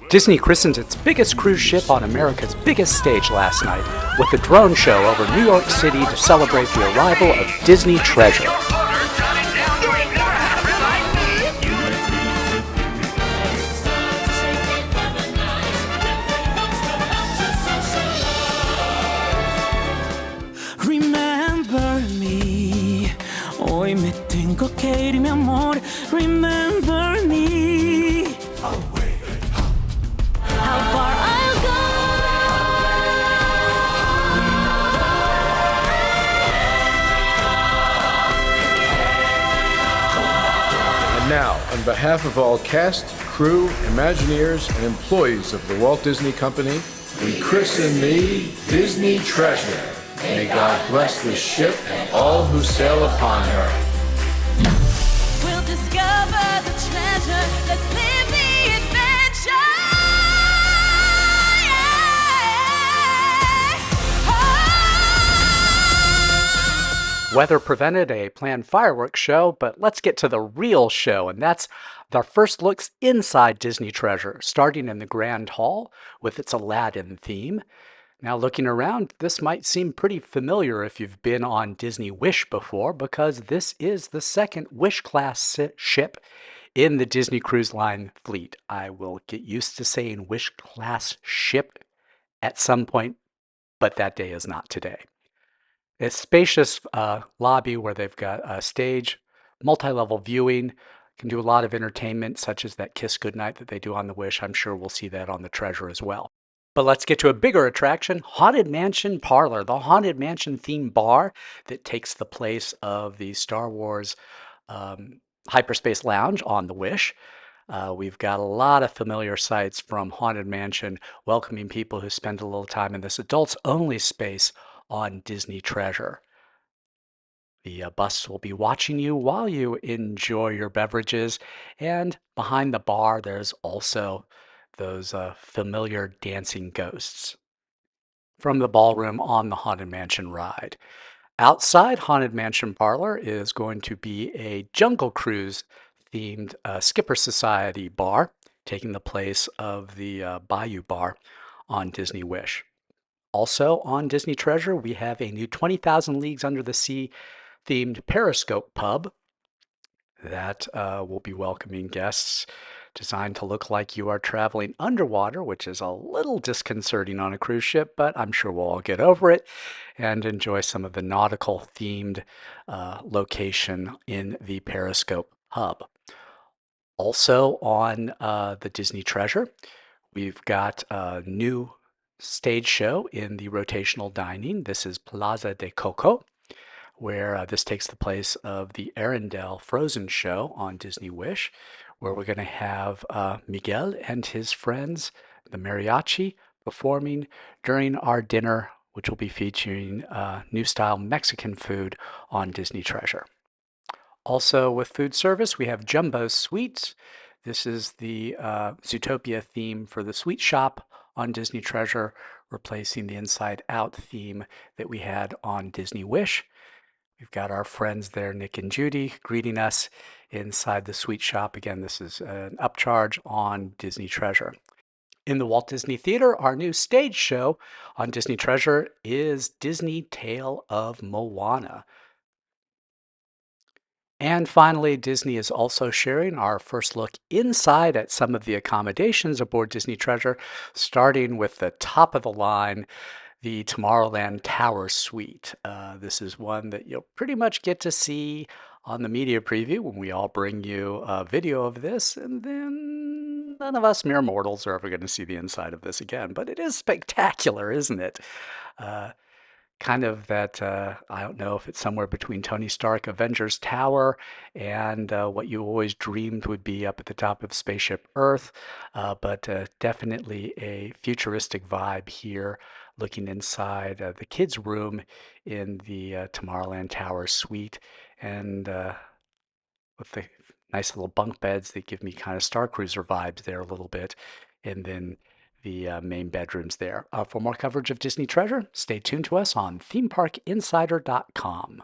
Disney christened its biggest cruise ship on America's biggest stage last night with a drone show over New York City to celebrate the arrival of Disney Treasure. Remember me, hoy me tengo que ir, mi amor. Remember me. How far I'll go. And now, on behalf of all cast, crew, Imagineers, and employees of the Walt Disney Company, we christen thee Disney Treasure. May God bless this ship and all who sail upon her. We'll discover the treasure. Let's live the adventure. Weather prevented a planned fireworks show, but let's get to the real show, and that's our first looks inside Disney Treasure, starting in the Grand Hall with its Aladdin theme. Now, looking around, this might seem pretty familiar if you've been on Disney Wish before, because this is the second Wish-class ship in the Disney Cruise Line fleet. I will get used to saying Wish-class ship at some point, but that day is not today. It's spacious lobby where they've got a stage, multi-level viewing, can do a lot of entertainment, such as that Kiss Goodnight that they do on the Wish. I'm sure we'll see that on the Treasure as well. But let's get to a bigger attraction, Haunted Mansion Parlor, the Haunted Mansion themed bar that takes the place of the Star Wars Hyperspace Lounge on the Wish. We've got a lot of familiar sights from Haunted Mansion, welcoming people who spend a little time in this adults-only space on Disney Treasure. The bus will be watching you while you enjoy your beverages, and behind the bar there's also those familiar dancing ghosts from the ballroom on the Haunted Mansion ride. Outside Haunted Mansion Parlor is going to be a Jungle Cruise themed Skipper Society bar, taking the place of the Bayou Bar on Disney Wish. Also on Disney Treasure, we have a new 20,000 Leagues Under the Sea themed Periscope pub that will be welcoming guests, designed to look like you are traveling underwater, which is a little disconcerting on a cruise ship, but I'm sure we'll all get over it and enjoy some of the nautical themed location in the Periscope hub. Also on the Disney Treasure, we've got a new stage show in the rotational dining. This is Plaza de Coco, where this takes the place of the Arendelle Frozen show on Disney Wish, where we're going to have Miguel and his friends, the mariachi, performing during our dinner, which will be featuring new style Mexican food on Disney Treasure. Also with food service, we have Jumbo Sweets. This is the Zootopia theme for the sweet shop on Disney Treasure, replacing the Inside Out theme that we had on Disney Wish. We've got our friends there, Nick and Judy, greeting us inside the sweet shop. Again, this is an upcharge on Disney Treasure. In the Walt Disney Theater, our new stage show on Disney Treasure is Disney Tale of Moana. And finally, Disney is also sharing our first look inside at some of the accommodations aboard Disney Treasure, starting with the top of the line, the Tomorrowland Tower Suite. This is one that you'll pretty much get to see on the media preview when we all bring you a video of this, and then none of us mere mortals are ever going to see the inside of this again. But it is spectacular, isn't it? Kind of that, I don't know if it's somewhere between Tony Stark Avengers Tower and what you always dreamed would be up at the top of Spaceship Earth, but definitely a futuristic vibe here, looking inside the kids' room in the Tomorrowland Tower suite, and with the nice little bunk beds that give me kind of Star Cruiser vibes there a little bit, and then the main bedrooms there. For more coverage of Disney Treasure, stay tuned to us on themeparkinsider.com.